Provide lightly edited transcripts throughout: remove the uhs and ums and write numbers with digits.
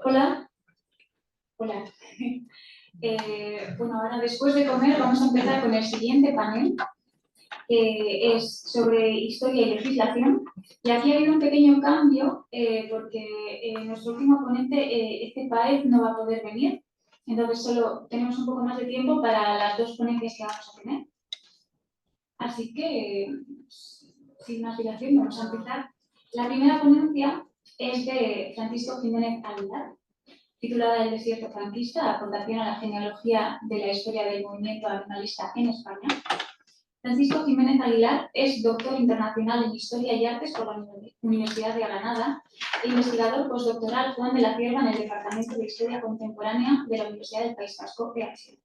Hola. Hola. Bueno, ahora después de comer vamos a empezar con el siguiente panel, que es sobre historia y legislación. Y aquí ha habido un pequeño cambio porque nuestro último ponente, Páez, no va a poder venir. Entonces solo tenemos un poco más de tiempo para las dos ponencias que vamos a tener. Así que, sin más dilación, vamos a empezar. La primera ponencia es de Francisco Jiménez Aguilar, titulada El desierto franquista, aportación a la genealogía de la historia del movimiento animalista en España. Francisco Jiménez Aguilar es doctor internacional en Historia y Artes por la Universidad de Granada e investigador postdoctoral Juan de la Cierva en el Departamento de Historia Contemporánea de la Universidad del País Vasco, EASI.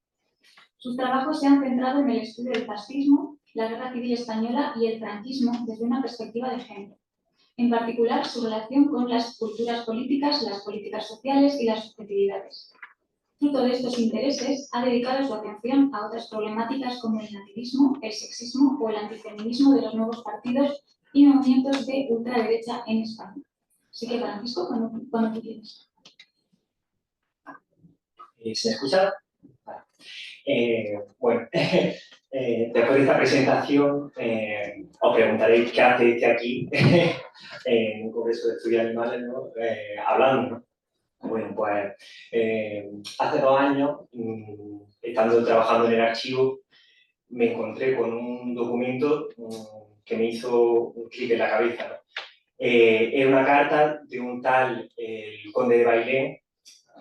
Sus trabajos se han centrado en el estudio del fascismo, la Guerra Civil Española y el franquismo desde una perspectiva de género. En particular, su relación con las culturas políticas, las políticas sociales y las subjetividades. Fruto de estos intereses, ha dedicado su atención a otras problemáticas como el nativismo, el sexismo o el antifeminismo de los nuevos partidos y movimientos de ultraderecha en España. Así que, Francisco, cuando tú quieras. ¿Se escucha? Bueno, después de esta presentación os preguntaréis qué hace aquí en un congreso de estudios animales, ¿no? Hablando, ¿no? Bueno, pues hace 2 años, estando trabajando en el archivo, me encontré con un documento que me hizo un clic en la cabeza, ¿no? Era una carta de un tal el conde de Bailén,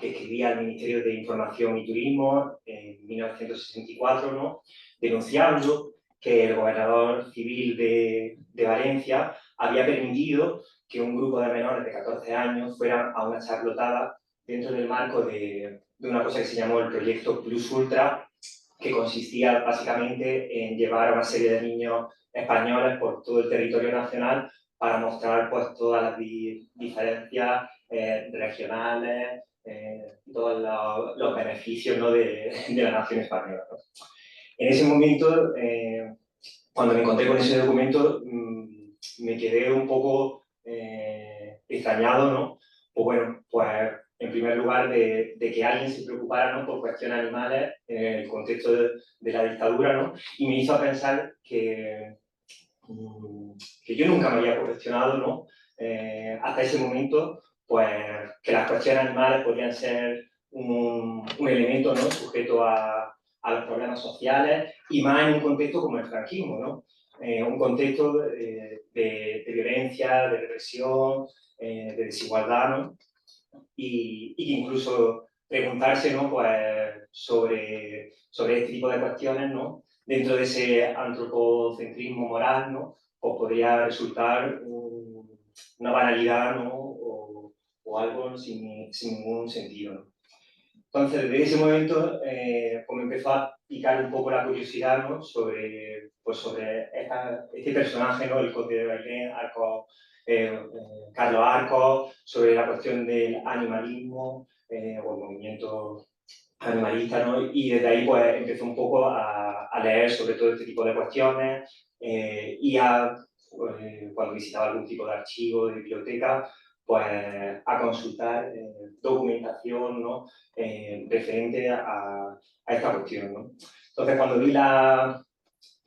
que escribía al Ministerio de Información y Turismo en 1964, ¿no? Denunciando que el gobernador civil de Valencia había permitido que un grupo de menores de 14 años fueran a una charlotada dentro del marco de una cosa que se llamó el proyecto Plus Ultra, que consistía básicamente en llevar a una serie de niños españoles por todo el territorio nacional para mostrar pues, todas las diferencias regionales, todos los beneficios, ¿no? de la nación española, ¿no? En ese momento, cuando me encontré con ese documento, me quedé un poco extrañado, ¿no? Pues bueno, pues en primer lugar de que alguien se preocupara, ¿no? por cuestiones animales en el contexto de la dictadura, ¿no? Y me hizo pensar que yo nunca me había cuestionado, ¿no? Hasta ese momento, pues que las cuestiones animales podrían ser un elemento, ¿no? sujeto a los problemas sociales y más en un contexto como el franquismo, ¿no? Un contexto de violencia, de represión, de desigualdad, ¿no? Y que incluso preguntarse, ¿no? pues, sobre este tipo de cuestiones, ¿no? Dentro de ese antropocentrismo moral, ¿no? pues podría resultar una banalidad, ¿no? o algo sin ningún sentido, ¿no? Entonces, desde ese momento, pues me empezó a picar un poco la curiosidad, ¿no? sobre este personaje, ¿no? el conde de Bailén, Carlos Arcos, sobre la cuestión del animalismo o el movimiento animalista, ¿no? Y desde ahí pues empecé un poco a leer sobre todo este tipo de cuestiones y cuando visitaba algún tipo de archivo, de biblioteca, pues a consultar documentación, ¿no? Referente a esta cuestión, ¿no? Entonces, cuando vi la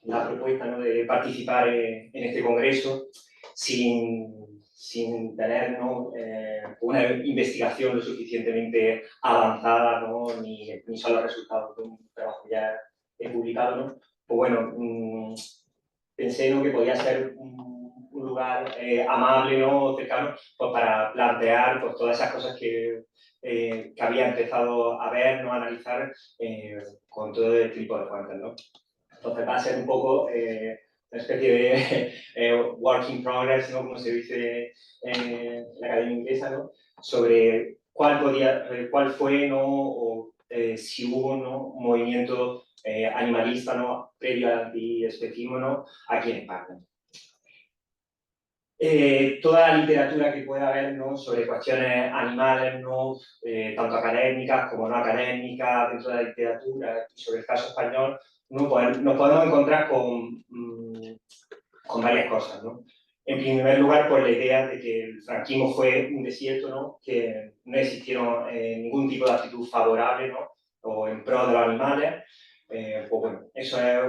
propuesta, ¿no? de participar en este congreso, sin tener, ¿no? una investigación lo suficientemente avanzada, ¿no? ni solo resultados de un trabajo ya publicado, ¿no? Pues bueno, pensé, ¿no? que podía ser un lugar amable, ¿no? cercano, pues para plantear pues, todas esas cosas que había empezado a ver, ¿no? a analizar con todo este tipo de fuentes, ¿no? Entonces va a ser un poco una especie de work in progress, ¿no? como se dice en la academia inglesa, ¿no? sobre cuál fue, ¿no? o si hubo, ¿no? un movimiento animalista, ¿no? previo al antiespecismo, ¿no? aquí en España. Toda la literatura que pueda haber, ¿no? sobre cuestiones animales, ¿no? Tanto académicas como no académicas, dentro de la literatura y sobre el caso español, ¿no? Pues nos podemos encontrar con varias cosas, ¿no? En primer lugar, por la idea de que el franquismo fue un desierto, ¿no? Que no existieron ningún tipo de actitud favorable, ¿no? O en pro de los animales. Pues bueno, eso es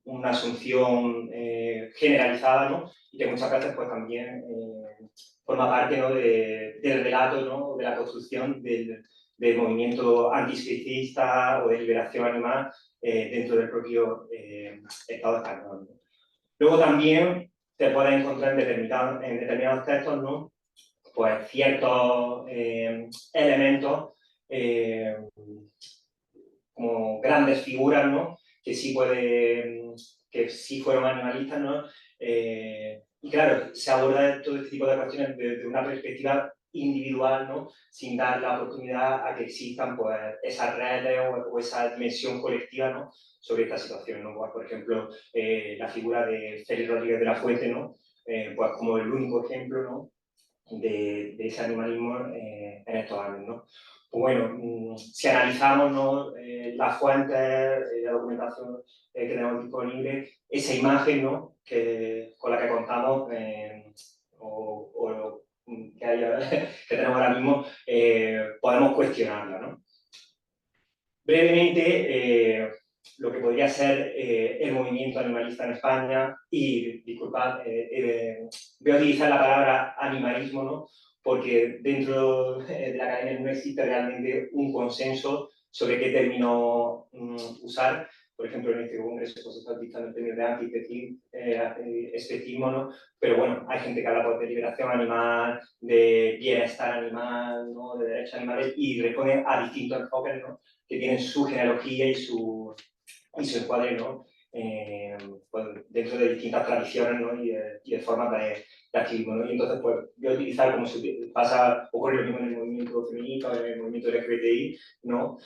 una asunción generalizada, ¿no? Y que muchas veces pues también forma parte, ¿no? del relato, ¿no? De la construcción del movimiento antiespecista o de liberación animal dentro del propio Estado español, ¿no? Luego también te puedes encontrar en determinados textos, ¿no? Pues ciertos elementos como grandes figuras, ¿no? Que sí que sí fueron animalistas, ¿no? Y claro, se aborda todo este tipo de cuestiones desde una perspectiva individual, ¿no? Sin dar la oportunidad a que existan pues, esas redes o esa dimensión colectiva, ¿no? Sobre esta situación, ¿no? Pues, por ejemplo, la figura de Félix Rodríguez de la Fuente, ¿no? Pues como el único ejemplo, ¿no? de ese animalismo en estos años, ¿no? Pues bueno, si analizamos, ¿no? Las fuentes, la documentación que tenemos disponible, esa imagen, ¿no? Con la que contamos o que tenemos ahora mismo, podemos cuestionarla, ¿no? Brevemente, lo que podría ser el movimiento animalista en España, y disculpad, voy a utilizar la palabra animalismo, ¿no? Porque dentro de la academia no existe realmente un consenso sobre qué término usar. Por ejemplo, en este congreso pues, se está utilizando el término de antiespecismo, ¿no? Pero bueno, hay gente que habla pues, de liberación animal, de bienestar animal, ¿no? De derechos animales, y responde a distintos enfoques, ¿no? Que tienen su genealogía y su encuadre, ¿no? Pues dentro de distintas tradiciones, ¿no? y de formas de activismo, ¿no? Y entonces, pues, voy a utilizar, como ocurre lo mismo en el movimiento feminista, en el movimiento LGBTI, ¿no?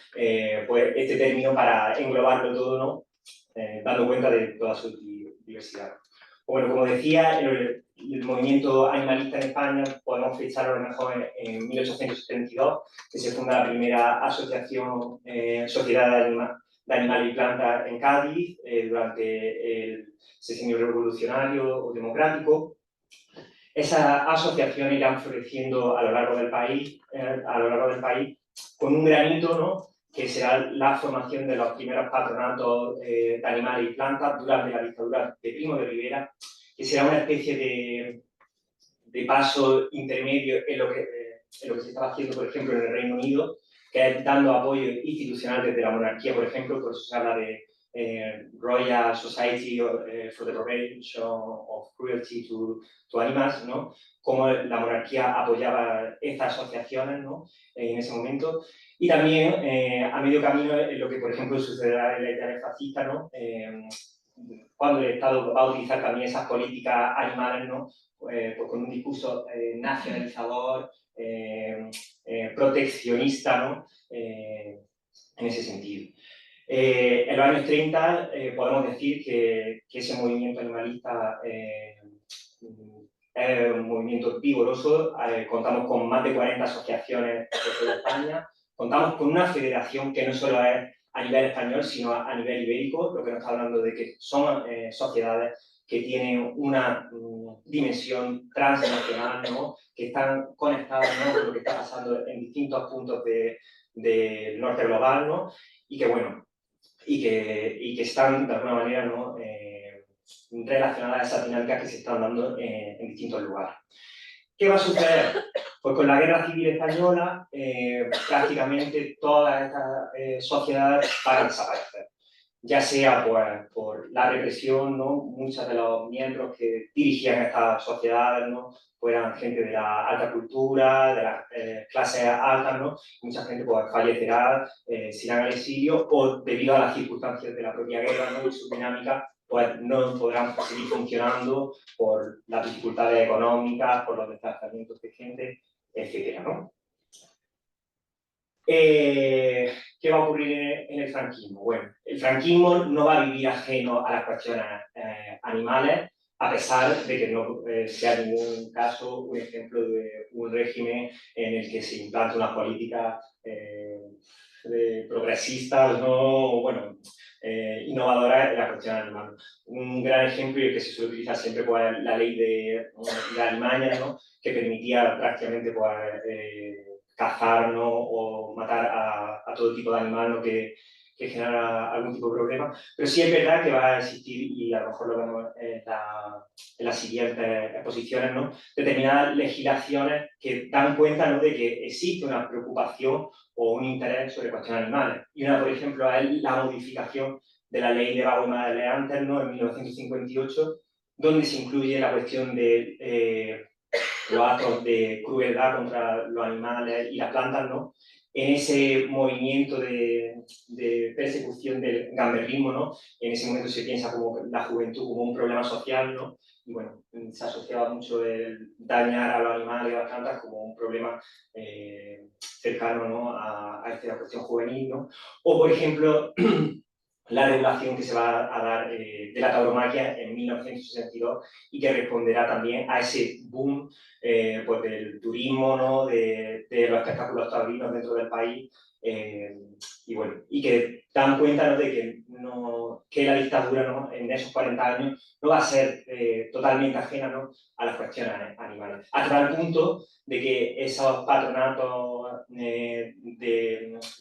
Pues este término para englobarlo todo, ¿no? Dando cuenta de toda su diversidad. Bueno, como decía, el movimiento animalista en España podemos fechar a lo mejor en 1872, que se funda la primera asociación, Sociedad de Animales y Plantas en Cádiz, durante el sexenio revolucionario o democrático. Esas asociaciones irán floreciendo a lo largo del país, con un granito, ¿no? Que será la formación de los primeros patronatos de animales y plantas durante la dictadura de Primo de Rivera, que será una especie de paso intermedio en lo que se estaba haciendo, por ejemplo, en el Reino Unido, que es dando apoyo institucional desde la monarquía, por ejemplo, por eso se habla de Royal Society for the Prevention of Cruelty to Animals, ¿no? Cómo la monarquía apoyaba estas asociaciones, ¿no? En ese momento. Y también, a medio camino, en lo que, por ejemplo, sucederá en la Italia fascista, ¿no? Cuando el Estado va a utilizar también esas políticas animales, ¿no? Pues con un discurso nacionalizador, proteccionista, ¿no? En ese sentido. En los años 30 podemos decir que ese movimiento animalista es un movimiento vigoroso. Contamos con más de 40 asociaciones por toda España. Contamos con una federación que no solo es a nivel español, sino a nivel ibérico, lo que nos está hablando de que son sociedades que tienen una dimensión transnacional, ¿no? Que están conectadas, ¿no? Con lo que está pasando en distintos puntos del norte global, ¿no? Y que, bueno, y que están de alguna manera, ¿no? Relacionadas a esas dinámicas que se están dando en distintos lugares. ¿Qué va a suceder? Pues con la Guerra Civil Española prácticamente todas estas sociedades van a desaparecer. Ya sea pues, por la represión, ¿no? Muchos de los miembros que dirigían estas sociedades, ¿no? Fueran gente de la alta cultura, de las clases altas, ¿no? Mucha gente pues, fallecerá, se irán al exilio o debido a las circunstancias de la propia guerra, ¿no? Y su dinámica, pues no podrán seguir funcionando por las dificultades económicas, por los desplazamientos de gente, etcétera, ¿no? ¿Qué va a ocurrir en el franquismo? Bueno, el franquismo no va a vivir ajeno a las cuestiones animales, a pesar de que no sea en ningún caso un ejemplo de un régimen en el que se implanta una política progresistas, ¿no? Bueno, innovadoras en la cuestión animal. Un gran ejemplo y el que se suele utilizar siempre pues, la ley de Alimaña, ¿no? Que permitía prácticamente pues, cazar, ¿no? O matar a todo tipo de animal, ¿no? que genera algún tipo de problema. Pero sí es verdad que va a existir, y a lo mejor lo vemos en las siguientes exposiciones, ¿no? Determinadas legislaciones que dan cuenta, ¿no? de que existe una preocupación o un interés sobre cuestiones animales. Y una, por ejemplo, es la modificación de la ley de vagos y maleantes, ¿no? En 1958, donde se incluye la cuestión de los actos de crueldad contra los animales y las plantas, ¿no? En ese movimiento de persecución del gamberrismo, ¿no? En ese momento se piensa como la juventud como un problema social, ¿no? Y bueno, se asociaba mucho el dañar a los animales y a las plantas como un problema cercano, ¿no? a esta cuestión juvenil, ¿no? O, por ejemplo, la regulación que se va a dar de la tauromaquia en 1962 y que responderá también a ese boom pues del turismo, ¿no? de los espectáculos taurinos dentro del país y bueno, y que dan cuenta, ¿no? de que la dictadura, ¿no? en esos 40 años no va a ser totalmente ajena, ¿no? a las cuestiones animales. Hasta tal punto de que esos patronatos de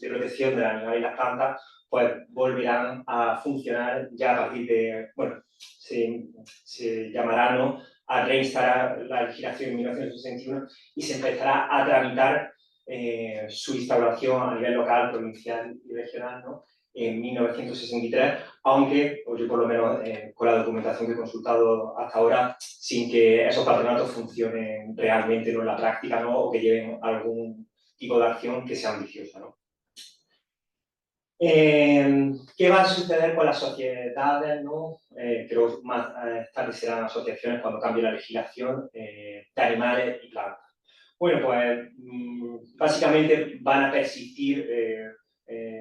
protección de los animales y las plantas pues volverán a funcionar ya a partir de, bueno, se llamará, ¿no? a reinstalar la legislación en 1961 y se empezará a tramitar su instauración a nivel local, provincial y regional, ¿no? en 1963, aunque, pues yo por lo menos con la documentación que he consultado hasta ahora, sin que esos patronatos funcionen realmente, ¿no? en la práctica, ¿no? o que lleven algún tipo de acción que sea ambiciosa, ¿no? ¿Qué va a suceder con las sociedades? ¿no? Creo más tarde serán asociaciones cuando cambie la legislación de animales y plantas. Bueno, pues básicamente van a persistir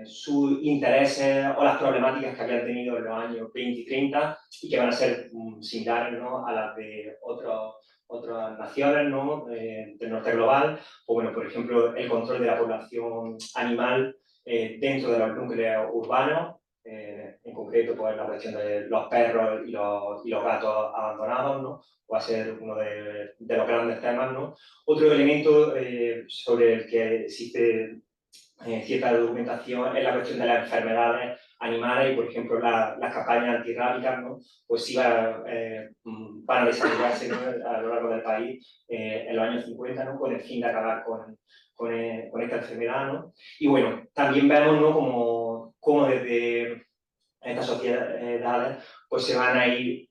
sus intereses o las problemáticas que habían tenido en los años 20 y 30 y que van a ser similares, ¿no? a las de otras naciones, ¿no? del norte global. O bueno, por ejemplo, el control de la población animal dentro de los núcleos urbanos, en concreto pues, la cuestión de los perros y los gatos abandonados, ¿no? va a ser uno de los grandes temas, ¿no? Otro elemento sobre el que existe cierta documentación es la cuestión de las enfermedades animales y, por ejemplo, las campañas antirrábicas, ¿no? pues sí van a desarrollarse, ¿no? a lo largo del país en los años 50, ¿no? con el fin de acabar con esta enfermedad, ¿no? Y bueno, también vemos, ¿no? como desde estas sociedades pues se van a ir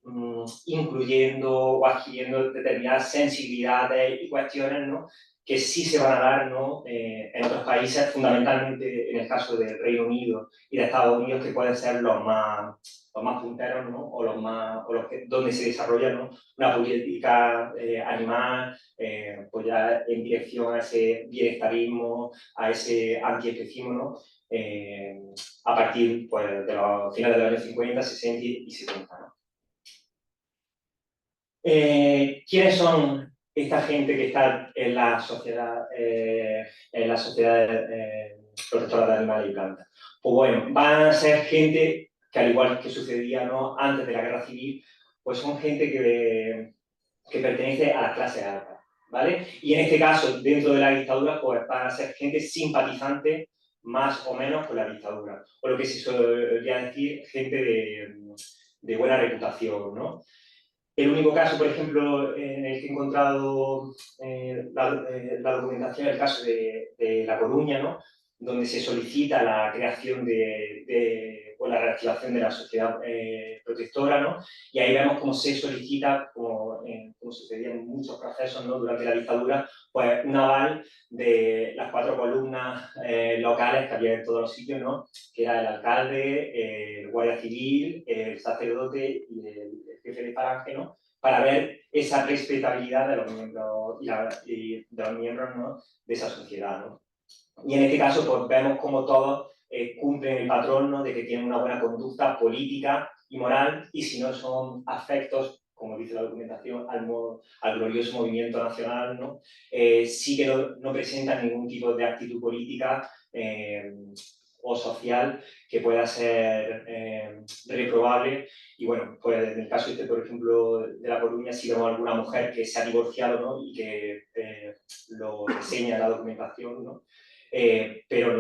incluyendo o adquiriendo determinadas sensibilidades y cuestiones, ¿no? que sí se van a dar, ¿no? en otros países, fundamentalmente en el caso del Reino Unido y de Estados Unidos, que pueden ser los más punteros, ¿no? donde se desarrolla, ¿no? una política animal, pues ya en dirección a ese bienestarismo, a ese antiespecismo, ¿no? A partir pues, de los finales de los años 50, 60 y 70. ¿no? ¿Quiénes son esta gente que está en la sociedad protectora de animales y plantas? Pues bueno, van a ser gente que al igual que sucedía, ¿no? antes de la guerra civil, pues son gente que pertenece a las clases altas, ¿vale? Y en este caso, dentro de la dictadura, pues van a ser gente simpatizante más o menos con la dictadura, o lo que se solía decir, gente de buena reputación, ¿no? El único caso, por ejemplo, en el que he encontrado la documentación es el caso de La Coruña, ¿no? donde se solicita la creación o la reactivación de la sociedad protectora, ¿no? y ahí vemos cómo se solicita, como sucedía en muchos procesos, ¿no? durante la dictadura, pues un aval de las 4 columnas locales que había en todos los sitios, ¿no? que era el alcalde, el guardia civil, el sacerdote y el jefe de falange, ¿no? para ver esa respetabilidad de los miembros, ¿no? de esa sociedad. ¿no? Y en este caso, pues vemos como todos cumplen el patrón, ¿no? de que tienen una buena conducta política y moral, y si no son afectos, como dice la documentación, al glorioso movimiento nacional, ¿no? Sí que no presentan ningún tipo de actitud política o social que pueda ser reprobable. Y bueno, pues en el caso este, por ejemplo, de La Coruña, si vemos alguna mujer que se ha divorciado, ¿no? Y que lo reseña en la documentación, ¿no? Pero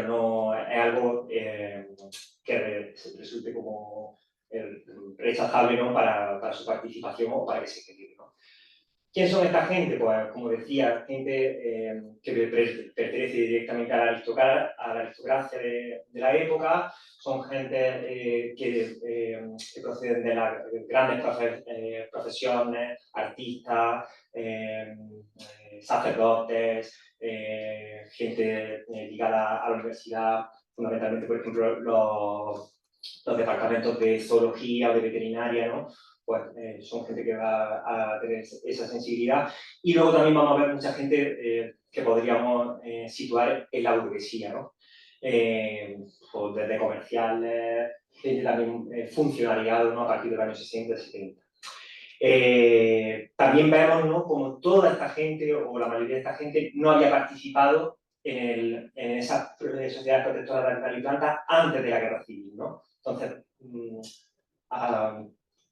no es algo que resulte como rechazable, ¿no? Para su participación o para que se quede, ¿no? ¿Quién son esta gente? Pues, como decía, gente que pertenece directamente a la aristocracia de la época, son gente que proceden de las grandes profesiones, artistas, sacerdotes, gente ligada a la universidad, fundamentalmente, por ejemplo, los departamentos de zoología o de veterinaria, ¿no? Pues son gente que va a tener esa sensibilidad. Y luego también vamos a ver mucha gente que podríamos situar en la burguesía, ¿no? Pues desde comerciales, gente también funcionariado, ¿no? A partir del año 60, 70. También vemos, ¿no? Como toda esta gente, o la mayoría de esta gente, no había participado en esas sociedades protectoras de animal y planta antes de la guerra civil, ¿no? Entonces,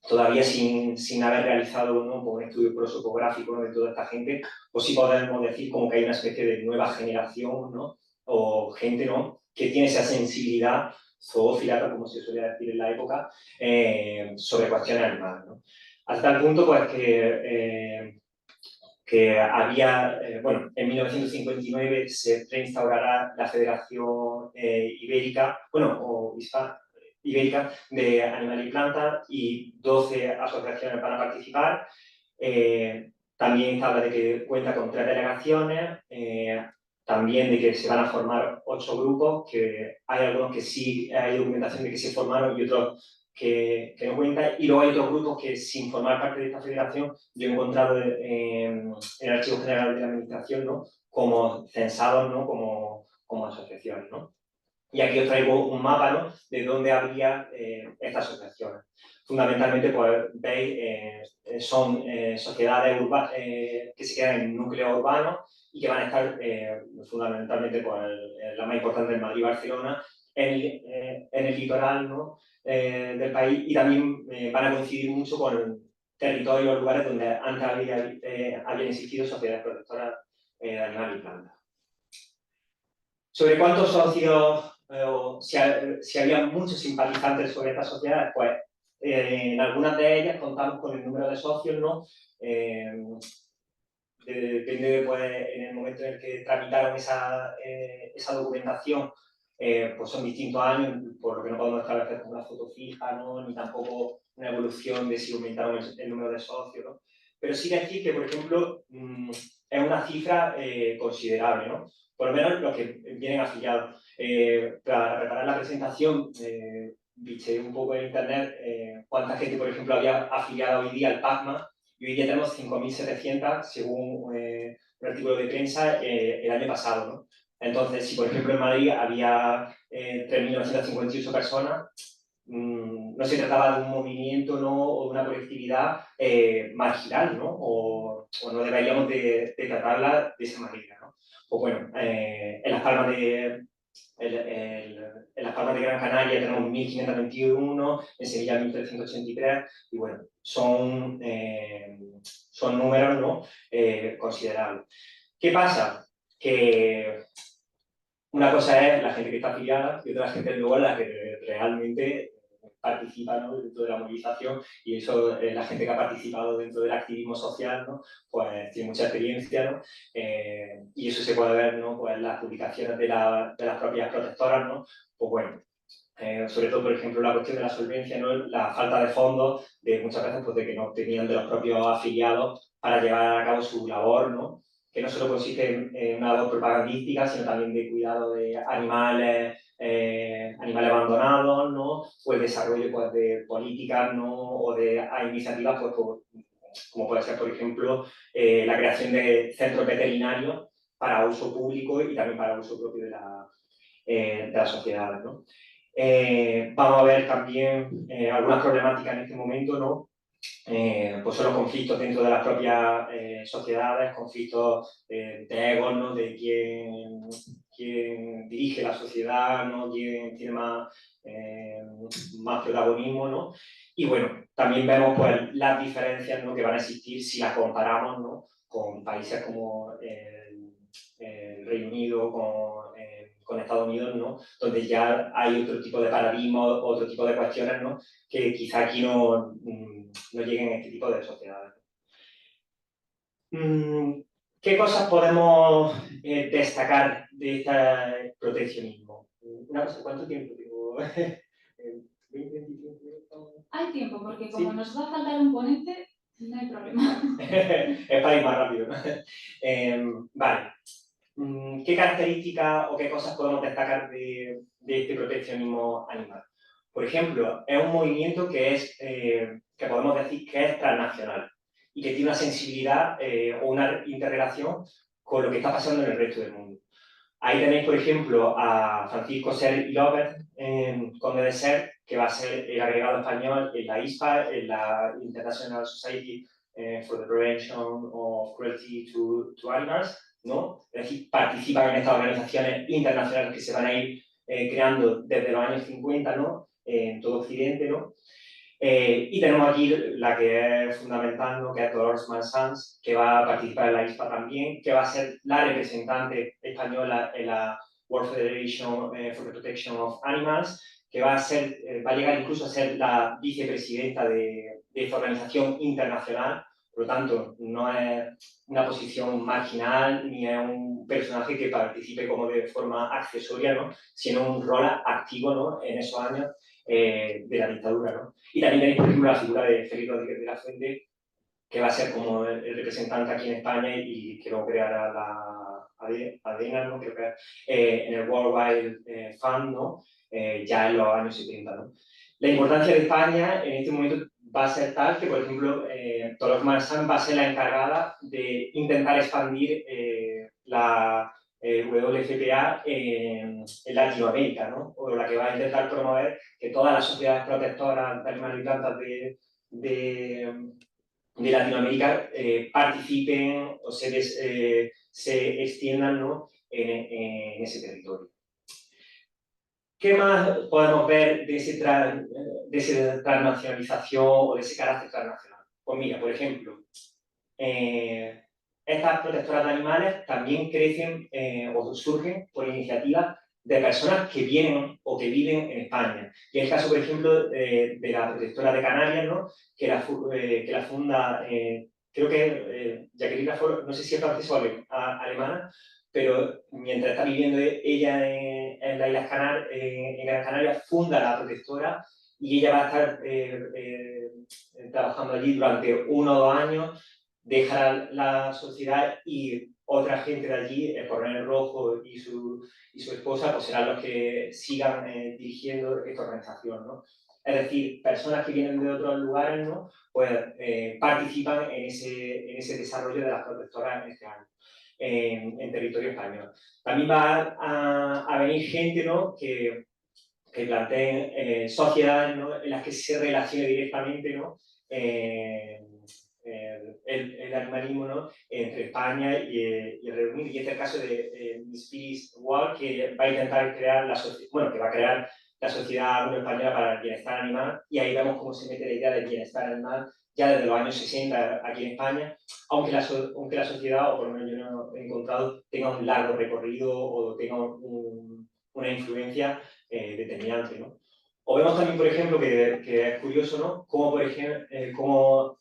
todavía sin haber realizado, ¿no? Un estudio prosopográfico, ¿no? De toda esta gente, pues sí podemos decir como que hay una especie de nueva generación, ¿no? O gente, ¿no? Que tiene esa sensibilidad zoófila, como se suele decir en la época, sobre cuestiones animales, ¿no? Hasta el punto, pues, que había, bueno, en 1959 se reinstaurará la Federación Ibérica, bueno, o Ibérica de Animal y Planta, y 12 asociaciones van a participar. También habla de que cuenta con 3 delegaciones, también de que se van a formar 8 grupos, que hay algunos que sí hay documentación de que se formaron y otros que no cuentan, y luego hay otros grupos que sin formar parte de esta federación yo he encontrado en el Archivo General de la Administración, ¿no? Como censados, ¿no? Como asociaciones, ¿no? Y aquí os traigo un mapa, ¿no? De dónde habría estas asociaciones. Fundamentalmente, pues veis, son sociedades que se quedan en núcleos urbanos y que van a estar fundamentalmente, pues, la más importante en Madrid y Barcelona, en el litoral, ¿no? Del país, y también van a coincidir mucho con territorios o lugares donde antes habían existido sociedades protectoras de animales y plantas. ¿Sobre cuántos socios o si había muchos simpatizantes sobre estas sociedades? Pues en algunas de ellas contamos con el número de socios, ¿no? Depende, pues, en el momento en el que tramitaron esa documentación, pues son distintos años, por lo que no podemos establecer como una foto fija, ¿no? Ni tampoco una evolución de si aumentaron el número de socios, ¿no? Pero sí decir que, por ejemplo, es una cifra considerable, ¿no? Por lo menos los que vienen afiliados. Para preparar la presentación, bicheé un poco en internet cuánta gente, por ejemplo, había afiliado hoy día al PACMA, y hoy día tenemos 5.700, según un artículo de prensa el año pasado, ¿no? Entonces, si por ejemplo en Madrid había 3.958 personas, no se trataba de un movimiento, ¿no? O de una colectividad marginal, ¿no? O no deberíamos de tratarla de esa manera, ¿no? Pues bueno, en Las Palmas en Las Palmas de Gran Canaria tenemos 1.521, en Sevilla 1.383, y bueno, son números, ¿no? Considerables. ¿Qué pasa? Que una cosa es la gente que está afiliada y otra gente luego es la que realmente participa, ¿no? Dentro de la movilización, y eso, la gente que ha participado dentro del activismo social, ¿no? Pues tiene mucha experiencia, ¿no? Y eso se puede ver, ¿no? Pues en las publicaciones de las propias protectoras, ¿no? Pues bueno, sobre todo, por ejemplo, la cuestión de la solvencia, ¿no? La falta de fondos, de muchas veces, pues, de que no tenían de los propios afiliados para llevar a cabo su labor, ¿no? Que no solo consiste en una labor propagandística, sino también de cuidado de animales abandonados, ¿no? O el desarrollo, pues, de políticas, ¿no? O de iniciativas, pues, como puede ser, por ejemplo, la creación de centros veterinarios para uso público y también para uso propio de las sociedades, ¿no? Vamos a ver también algunas problemáticas en este momento, ¿no? pues son los conflictos dentro de las propias sociedades, conflictos de egos, ¿no? De quién dirige la sociedad, ¿no? Quién tiene más protagonismo, ¿no? Y bueno, también vemos pues, las diferencias, ¿no? Que van a existir si las comparamos, ¿no? Con países como el Reino Unido, con Estados Unidos, ¿no? Donde ya hay otro tipo de paradigma, otro tipo de cuestiones, ¿no? Que quizá aquí no lleguen a este tipo de sociedades. ¿Qué cosas podemos destacar de este proteccionismo? Una cosa, ¿cuánto tiempo tengo? 20, 25 minutos. Hay tiempo, porque ¿Sí? como nos va a faltar un ponente, no hay problema. Es para ir más rápido, ¿no? Vale. ¿Qué características o qué cosas podemos destacar de este proteccionismo animal? Por ejemplo, es un movimiento que podemos decir que es transnacional y que tiene una sensibilidad o una interrelación con lo que está pasando en el resto del mundo. Ahí tenéis, por ejemplo, a Francisco Ser y López, conde de Ser, que va a ser el agregado español en la ISPA, en la International Society for the Prevention of Cruelty to Animals, ¿no? Es decir, participan en estas organizaciones internacionales que se van a ir creando desde los años 50, ¿no? En todo Occidente, ¿no? Y tenemos aquí la que es fundamental, ¿no? Que es Dolores Mansans, que va a participar en la ISPA también, que va a ser la representante española en la World Federation for the Protection of Animals, que va a llegar incluso a ser la vicepresidenta de esta organización internacional. Por lo tanto, no es una posición marginal ni es un personaje que participe como de forma accesoria, ¿no? Sino un rol activo, ¿no? En esos años de la dictadura, ¿no? Y también tenéis, por ejemplo, la figura de Félix Rodríguez de la Fuente, que va a ser como el representante aquí en España y que luego creará la ADENA, ¿no? Creo que en el World Wide Fund, ¿no? Ya en los años 70, ¿no? La importancia de España en este momento va a ser tal que, por ejemplo, Dolores Mansán va a ser la encargada de intentar expandir la WFPA en Latinoamérica, ¿no? O la que va a intentar promover que todas las sociedades protectoras de animales y plantas de Latinoamérica participen o se extiendan, ¿no? en ese territorio. ¿Qué más podemos ver de esa transnacionalización o de ese carácter transnacional? Pues mira, por ejemplo, estas protectoras de animales también crecen o surgen por iniciativa de personas que vienen o que viven en España. Y es el caso, por ejemplo, de la protectora de Canarias, ¿no? que la funda, creo que Jacqueline Lafort, no sé si es francesa o alemana, pero mientras está viviendo ella en las Islas Canarias, en Gran Canaria, funda la protectora y ella va a estar trabajando allí durante 1 o 2 años, deja la sociedad y otra gente de allí, el Coronel Rojo y su esposa, pues serán los que sigan dirigiendo esta organización, ¿no? Es decir, personas que vienen de otros lugares, ¿no? Pues participan en ese desarrollo de las protectoras en este año. En territorio español. También va a venir gente, ¿no? que planteen sociedades, ¿no? En las que se relacione directamente, ¿no? El animalismo, ¿no? Entre España y el Reino Unido. Y este es el caso de Miss Phyllis Ward, que va a intentar crear que va a crear la Sociedad Española para el Bienestar Animal, y ahí vemos cómo se mete la idea del bienestar animal ya desde los años 60 aquí en España, aunque la sociedad, o por lo menos yo no he encontrado, tenga un largo recorrido o tenga una influencia determinante, ¿no? O vemos también, por ejemplo, que es curioso, ¿no? Como, por ejemplo,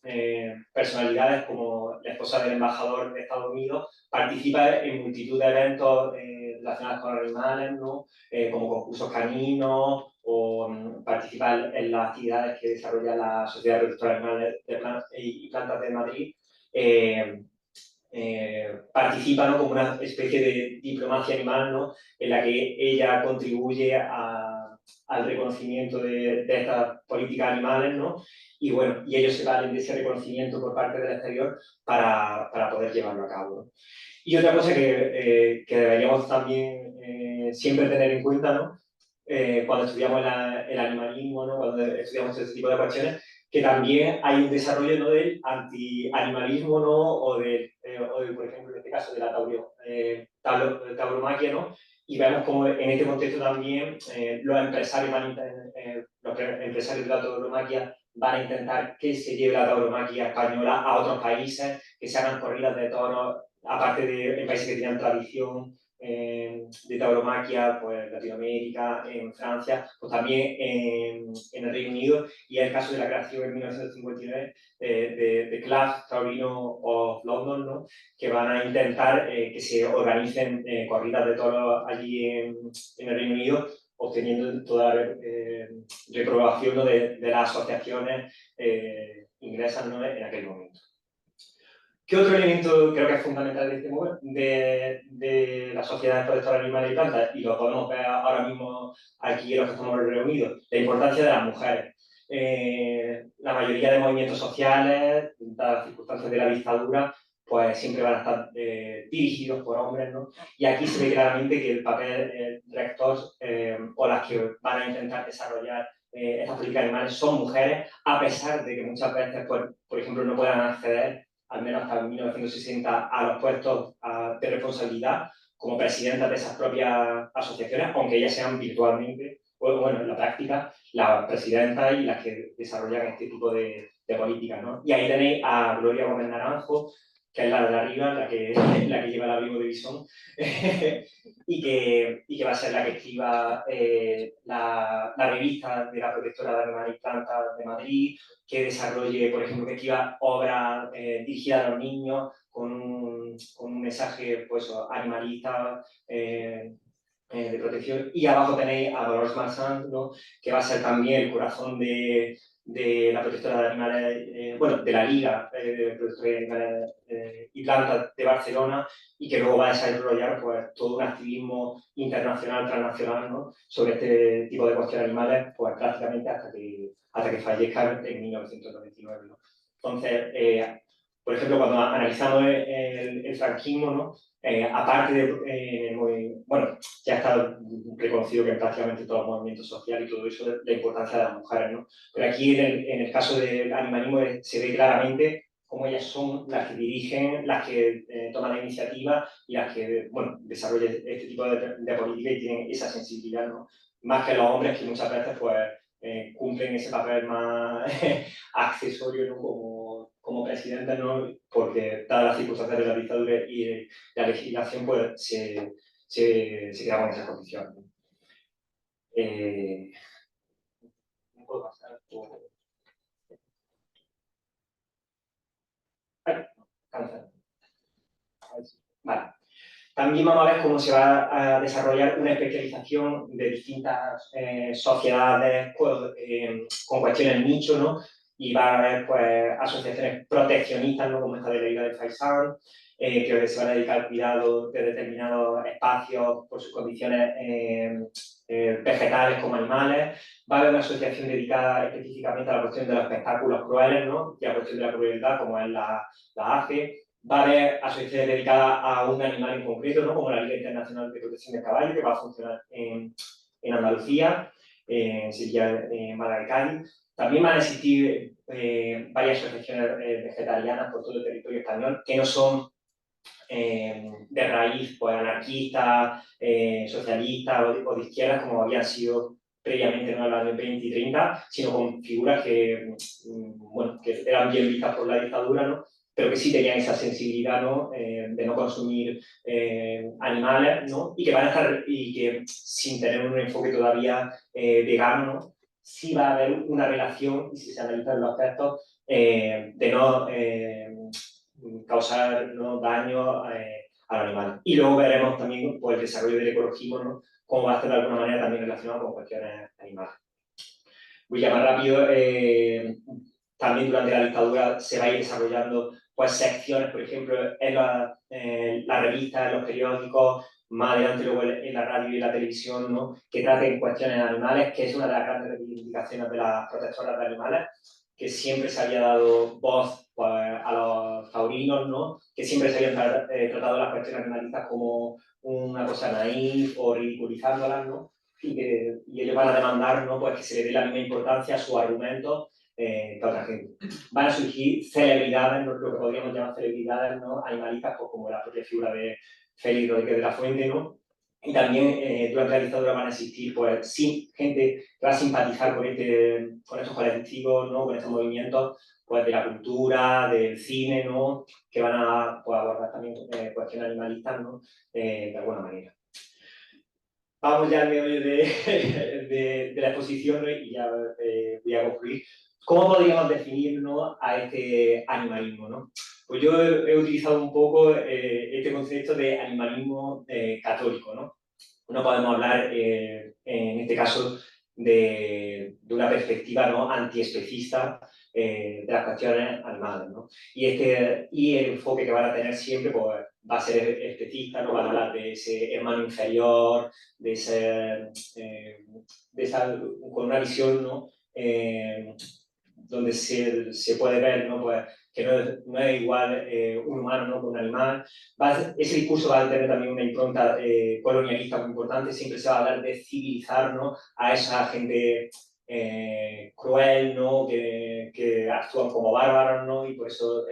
personalidades como la esposa del embajador de Estados Unidos participa en multitud de eventos relacionados con animales, ¿no? Como concursos caninos o participa en las actividades que desarrolla la Sociedad Protectora de Animales y Plantas de Madrid. Participa, ¿no? Como una especie de diplomacia animal, ¿no? En la que ella contribuye al reconocimiento de estas políticas animales, ¿no? Y bueno, y ellos se valen de ese reconocimiento por parte del exterior para poder llevarlo a cabo, ¿no? Y otra cosa que deberíamos también siempre tener en cuenta, ¿no? Cuando estudiamos el animalismo, ¿no? Cuando estudiamos este tipo de cuestiones, que también hay un desarrollo, ¿no?, del antianimalismo, ¿no?, o por ejemplo, en este caso de la tauromaquia, ¿no? Y vemos como en este contexto también los empresarios de la tauromaquia van a intentar que se lleve la tauromaquia española a otros países, que se hagan corridas de toros, aparte de países que tenían tradición de tauromaquia, pues Latinoamérica, en Francia, pues también en el Reino Unido, y es el caso de la creación en 1959 de Club Taurino of London, ¿no?, que van a intentar que se organicen corridas de toros allí en el Reino Unido, obteniendo toda la reprobación, ¿no?, de las asociaciones inglesas, ¿no?, en aquel momento. ¿Qué otro elemento creo que es fundamental de las sociedades protectoras de animales y plantas? Y lo podemos ver ahora mismo aquí en los que estamos reunidos. La importancia de las mujeres. La mayoría de movimientos sociales, dadas las circunstancias de la dictadura, pues siempre van a estar dirigidos por hombres, ¿no? Y aquí se ve claramente que el papel rector o las que van a intentar desarrollar estas políticas animales son mujeres, a pesar de que muchas veces, pues, por ejemplo, no puedan acceder al menos hasta 1960, a los puestos de responsabilidad como presidentas de esas propias asociaciones, aunque ellas sean virtualmente, bueno, en la práctica, las presidentas y las que desarrollan este tipo de políticas, ¿no? Y ahí tenéis a Gloria Gómez Naranjo, que es la de arriba, la que lleva el abrigo de bisón, y que va a ser la que escriba la revista de la protectora de animales y plantas de Madrid, que desarrolle, por ejemplo, que escriba obras dirigidas a los niños con un mensaje, pues, animalista, de protección. Y abajo tenéis a Dolors Marsans, ¿no?, que va a ser también el corazón de la protectora de animales, bueno, de la Liga de Protectora de Animales y Plantas de Barcelona, y que luego va a desarrollar, pues, todo un activismo internacional, transnacional, ¿no?, sobre este tipo de cuestiones animales, pues prácticamente hasta que fallezca en 1999, ¿no? Entonces, por ejemplo, cuando analizamos el franquismo, ¿no?, aparte de, bueno, ya está reconocido que en prácticamente todos los movimientos sociales y todo eso, la importancia de las mujeres, ¿no? Pero aquí en el caso del animalismo se ve claramente cómo ellas son las que dirigen, las que toman la iniciativa y las que, bueno, desarrollan este tipo de política y tienen esa sensibilidad, ¿no? Más que los hombres, que muchas veces, pues, cumplen ese papel más accesorio, ¿no?, como presidente, ¿no?, porque dadas las circunstancias de la dictadura y la legislación, pues se queda con esas condiciones. No puedo pasar por... Ay, cáncer. Vale. También vamos a ver cómo se va a desarrollar una especialización de distintas sociedades con cuestiones nicho, ¿no? Y va a haber, pues, asociaciones proteccionistas, ¿no?, como esta de la Liga de Faisal, que se van a dedicar al cuidado de determinados espacios por sus condiciones vegetales como animales. Va a haber una asociación dedicada específicamente a la cuestión de los espectáculos crueles, ¿no?, y a la cuestión de la crueldad, como es la AFE. Va a haber asociaciones dedicadas a un animal en concreto, ¿no?, como la Liga Internacional de Protección del Caballo, que va a funcionar en Andalucía, en Sevilla, Málaga y Cádiz. También van a existir varias asociaciones vegetarianas por todo el territorio español, que no son de raíz, pues, anarquistas, socialistas o de izquierdas, como habían sido previamente, ¿no?, en los años 20 y 30, sino con figuras que, bueno, que eran bien vistas por la dictadura, ¿no?, pero que sí tenían esa sensibilidad, ¿no?, de no consumir animales, ¿no?, y que van a estar, y que sin tener un enfoque todavía vegano, ¿no?, sí va a haber una relación, y si se analizan los aspectos, de no causar, ¿no?, daño al animal. Y luego veremos también, pues, el desarrollo del ecologismo, ¿no?, cómo va a estar de alguna manera también relacionado con cuestiones animales. Voy a llamar rápido. También durante la dictadura se va a ir desarrollando, pues, secciones, por ejemplo, en la revistas, en los periódicos, más adelante luego en la radio y la televisión, ¿no?, que traten cuestiones animales, que es una de las grandes reivindicaciones de las protectoras de animales, que siempre se había dado voz, pues, a los taurinos, ¿no?, que siempre se habían tratado las cuestiones animalistas como una cosa naif o ridiculizándolas, ¿no?, y ellos van a demandar, ¿no?, pues, que se le dé la misma importancia a sus argumentos que otra gente. Van a surgir celebridades, ¿no? Lo que podríamos llamar celebridades, ¿no? Animalistas, pues, como la propia figura de Félix Rodríguez de la Fuente, ¿no? Y también durante la dictadura van a existir, pues, sí, gente que va a simpatizar con estos colectivos, ¿no? Con estos movimientos, pues, de la cultura, del cine, ¿no? Que van a, pues, abordar también cuestiones animalistas, ¿no? De alguna manera. Vamos ya al meollo de la exposición, ¿no? Y ya voy a concluir. ¿Cómo podríamos definir, ¿no? A este animalismo, ¿no? Pues yo he utilizado un poco este concepto de animalismo católico, ¿no? No podemos hablar, en este caso, de una perspectiva, ¿no? Antiespecista de las cuestiones animales, ¿no? Y el enfoque que van a tener siempre, pues, va a ser especista, ¿no? Van a hablar de ese hermano inferior, de con una visión, ¿no? Donde se puede ver, ¿no? Pues, que no es igual un humano, ¿no? Que un animal. Ese discurso va a tener también una impronta colonialista muy importante. Siempre se va a hablar de civilizar, ¿no? A esa gente cruel, ¿no? Que actúan como bárbaros, ¿no? Y por eso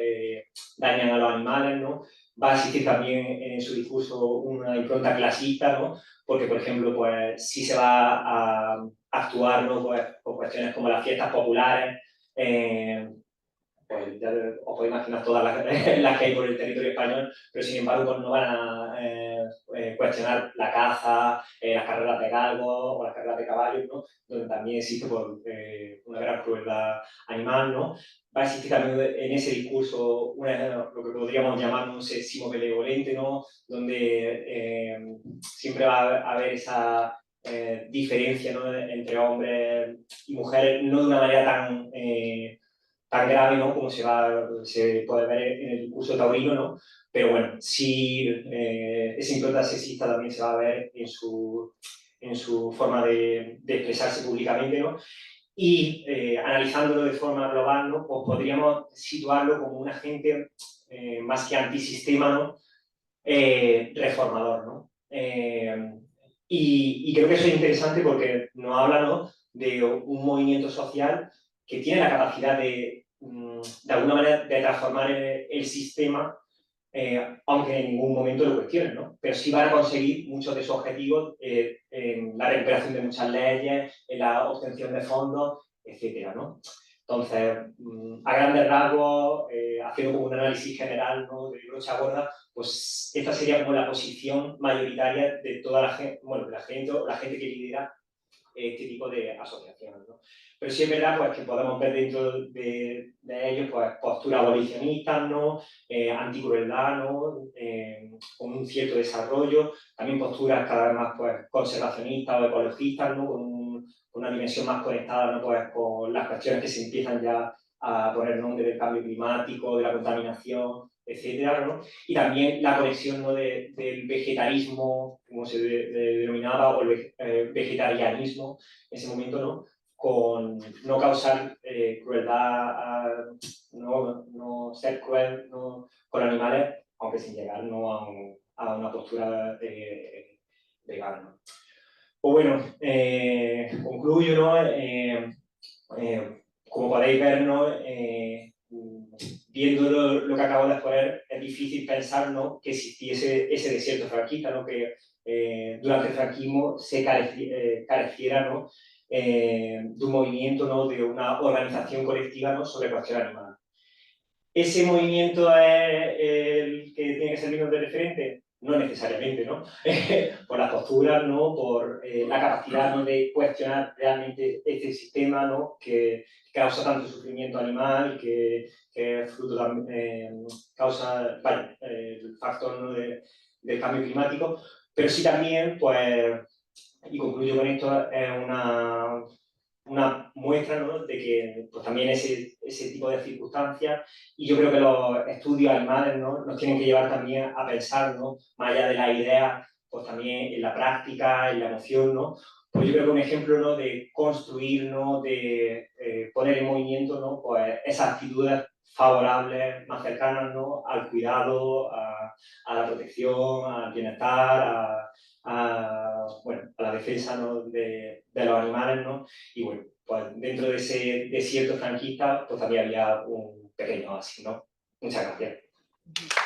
dañan a los animales, ¿no? Va a existir también en su discurso una impronta clasista, ¿no? Porque, por ejemplo, pues sí se va a actuar, ¿no? Pues, por cuestiones como las fiestas populares, pues ya os podéis imaginar todas las que hay por el territorio español, pero sin embargo pues no van a cuestionar la caza, las carreras de galgos o las carreras de caballos, ¿no? Donde también existe pues, una gran crueldad animal, ¿no? Va a existir también en ese discurso lo que podríamos llamar un sexismo benevolente, ¿no? Donde siempre va a haber esa diferencia, ¿no? Entre hombres y mujeres, no de una manera tan grave, ¿no? Como se puede ver en el discurso taurino, ¿no? Pero bueno, sí, esa impronta sexista también se va a ver en su forma de expresarse públicamente, ¿no? Y analizándolo de forma global, ¿no? Pues podríamos situarlo como un agente más que antisistema, ¿no? Reformador, ¿no? Y creo que eso es interesante porque nos habla, ¿no? De un movimiento social que tiene la capacidad de alguna manera, de transformar el sistema, aunque en ningún momento lo cuestionen, ¿no? Pero sí van a conseguir muchos de sus objetivos en la recuperación de muchas leyes, en la obtención de fondos, etcétera, ¿no? Entonces, a grandes rasgos, haciendo como un análisis general, ¿no? De brocha gorda, pues esta sería como la posición mayoritaria de toda la gente, bueno, de la gente que lidera este tipo de asociaciones, ¿no? Pero sí es verdad pues, que podemos ver dentro de ellos pues, posturas abolicionistas, ¿no? Anticrueldad, ¿no? Con un cierto desarrollo, también posturas cada vez más pues, conservacionistas o ecologistas, ¿no? Con una dimensión más conectada, ¿no? Pues, con las cuestiones que se empiezan ya a poner nombre del cambio climático, de la contaminación, etcétera, ¿no? Y también la conexión, ¿no? del vegetarismo, como se denominaba, o el vegetarianismo en ese momento, ¿no? Con no causar crueldad, no ser cruel, ¿no? Con animales, aunque sin llegar, ¿no? a una postura vegana, ¿no? Pues bueno, concluyo, ¿no? Como podéis ver, ¿no? Viendo lo que acabo de exponer, es difícil pensar, ¿no? Que existiese ese desierto franquista, ¿no? Que durante el franquismo se careciera, ¿no? De un movimiento, ¿no? De una organización colectiva, ¿no? Sobre cuestiones animales. ¿Ese movimiento es el que tiene que servirnos de referente? No necesariamente, ¿no? Por las posturas, ¿no? Por la capacidad, ¿no? De cuestionar realmente este sistema, ¿no? Que causa tanto sufrimiento animal, que es fruto también, causa, vaya, el factor, ¿no? del cambio climático, pero sí también, pues, y concluyo con esto, es una muestra, ¿no? De que pues, también ese tipo de circunstancias, y yo creo que los estudios animales, ¿no? Nos tienen que llevar también a pensar, ¿no? Más allá de la idea, pues también en la práctica, en la emoción, ¿no? Pues yo creo que un ejemplo, ¿no? De construir, ¿no? De poner en movimiento, ¿no? Pues esas actitudes favorables, más cercanas, ¿no? Al cuidado, a la protección, al bienestar, bueno, a la la defensa, ¿no?, de los animales, ¿no? Y bueno, pues dentro de ese desierto franquista, pues también había un pequeño oasis, ¿no? Muchas gracias.